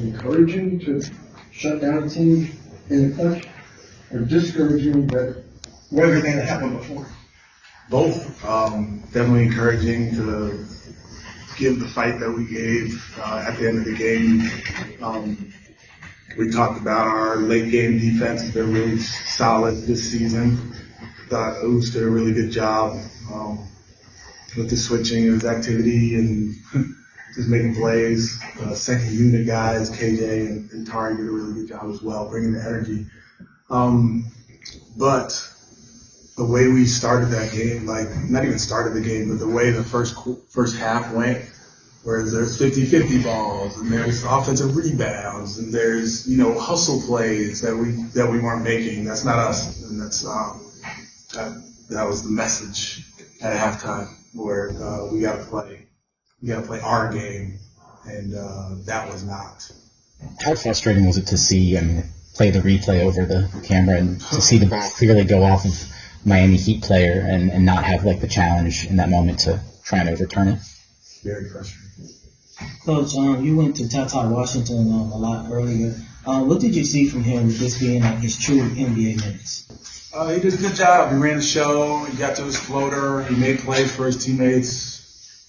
Encouraging to shut down a team in the clutch, or discouraging that everything that happened before? Both. Definitely encouraging to give the fight that we gave at the end of the game. We talked about our late game defense has been really solid this season. Thought Ooze did a really good job with the switching of his activity and just making plays. Second unit guys, KJ and Tari did a really good job as well, bringing the energy. But the way we started that game, like not even started the game, but the way the first half went, where there's 50-50 balls and there's offensive rebounds and there's, hustle plays that we weren't making. That's not us. And that's, that was the message at halftime where, we gotta play our game. And, that was not. How frustrating was it to see, play the replay over the camera and to see the ball clearly go off of Miami Heat player and not have the challenge in that moment to try and overturn it? Very frustrating. Coach, you went to Tata Washington a lot earlier. What did you see from him with this being his true NBA minutes? He did a good job. He ran the show. He got to his floater. He made plays for his teammates.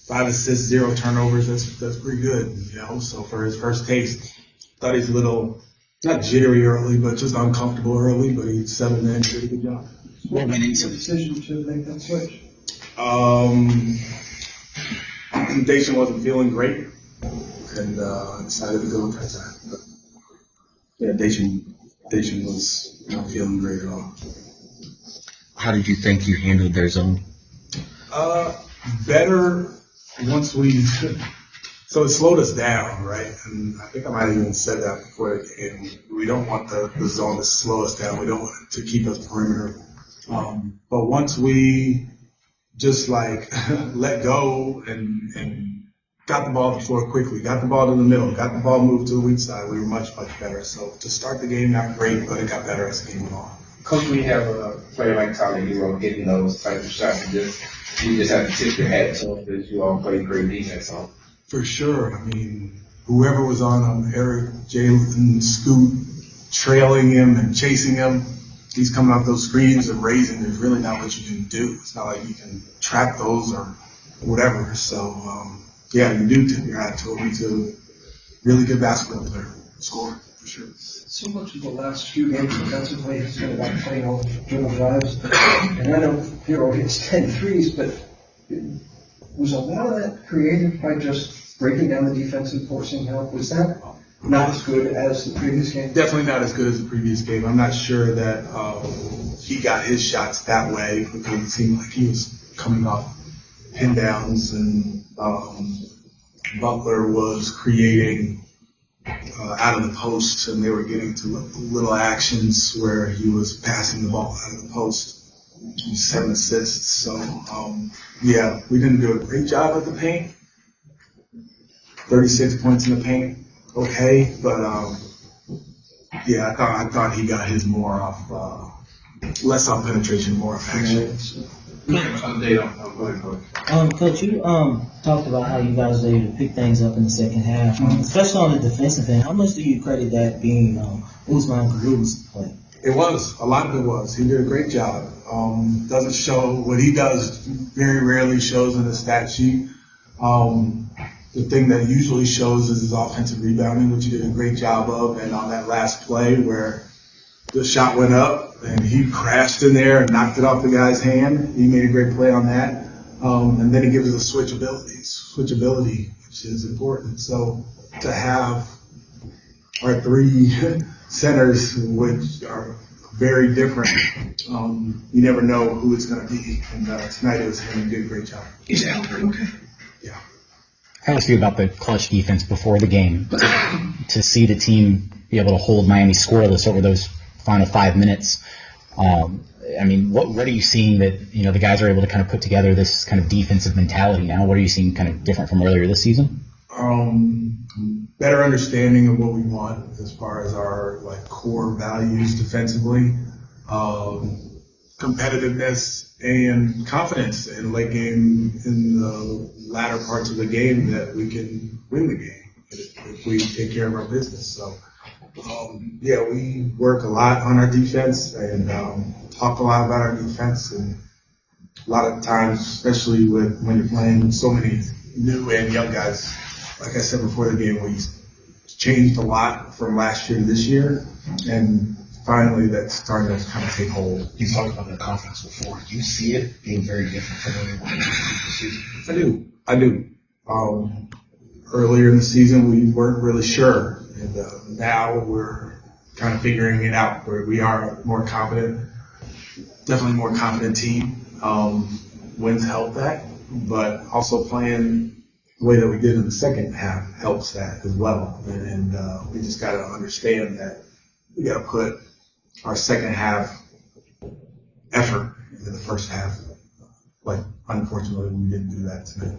5 assists, 0 turnovers. That's pretty good, So for his first taste, thought he's a little not jittery early, but just uncomfortable early. But he settled in and did a good job. What made the decision to make that switch? Dacian wasn't feeling great, and decided to go with that side. But yeah, Dacian was not feeling great at all. How did you think you handled their zone? Better once we. So it slowed us down, right? And I think I might have even said that before the game. We don't want the zone to slow us down. We don't want it to keep us perimeter. But once we just let go and got the ball to the floor quickly, got the ball to the middle, got the ball moved to the weak side, we were much, much better. So to start the game, not great, but it got better as the game went on. Coach, when you have a player like Tyler Hero hitting those type of shots, you just have to tip your hat to him because you all play great defense on. For sure. I mean, whoever was on him, Eric, Jalen, Scoot, trailing him and chasing him, he's coming off those screens and raising. There's really not much you can do. It's not like you can trap those or whatever. So, you do tip your hat to him. He's a really good basketball player, scorer, for sure. So much of the last few games defensively has been about playing all the dribble drives. And I know Hero hits 10 threes, but was a lot of that created by just breaking down the defense and forcing help? Was that not as good as the previous game? Definitely not as good as the previous game. I'm not sure that he got his shots that way because it seemed like he was coming off pin downs and Butler was creating out of the post, and they were getting to little actions where he was passing the ball out of the post. 7 assists. So, we didn't do a great job at the paint. 36 points in the paint. Okay, but I thought he got his more off, less off penetration, more off action. Coach, you talked about how you guys were able to pick things up in the second half, especially on the defensive end. How much do you credit that being Usman Garu's play? It was. A lot of it was. He did a great job. Doesn't show what he does. Very rarely shows in the stat sheet. The thing that usually shows is his offensive rebounding, which he did a great job of. And on that last play where the shot went up and he crashed in there and knocked it off the guy's hand, he made a great play on that. And then he gives us switchability, which is important. So to have our 3 centers, which are very different, you never know who it's going to be. And tonight it was him. He did a great job. Is Albert okay? Yeah. I asked you about the clutch defense before the game. To see the team be able to hold Miami scoreless over those final 5 minutes, what are you seeing that the guys are able to kind of put together this kind of defensive mentality now? What are you seeing kind of different from earlier this season? Better understanding of what we want as far as our core values defensively, competitiveness and confidence in late game, in the latter parts of the game that we can win the game. if we take care of our business. So, yeah, we work a lot on our defense and talk a lot about our defense. And a lot of times, especially when you're playing so many new and young guys, like I said before the game, we changed a lot from last year to this year. And finally, that's starting to kind of take hold. You talked about the confidence before. Do you see it being very different from when you were in the season? I do. Earlier in the season, we weren't really sure, and now we're kind of figuring it out. Where we are more confident, definitely more confident team. Wins help that, but also playing the way that we did in the second half helps that as well. And we just got to understand that we got to put our second half effort into the first half. Like, unfortunately, we didn't do that tonight.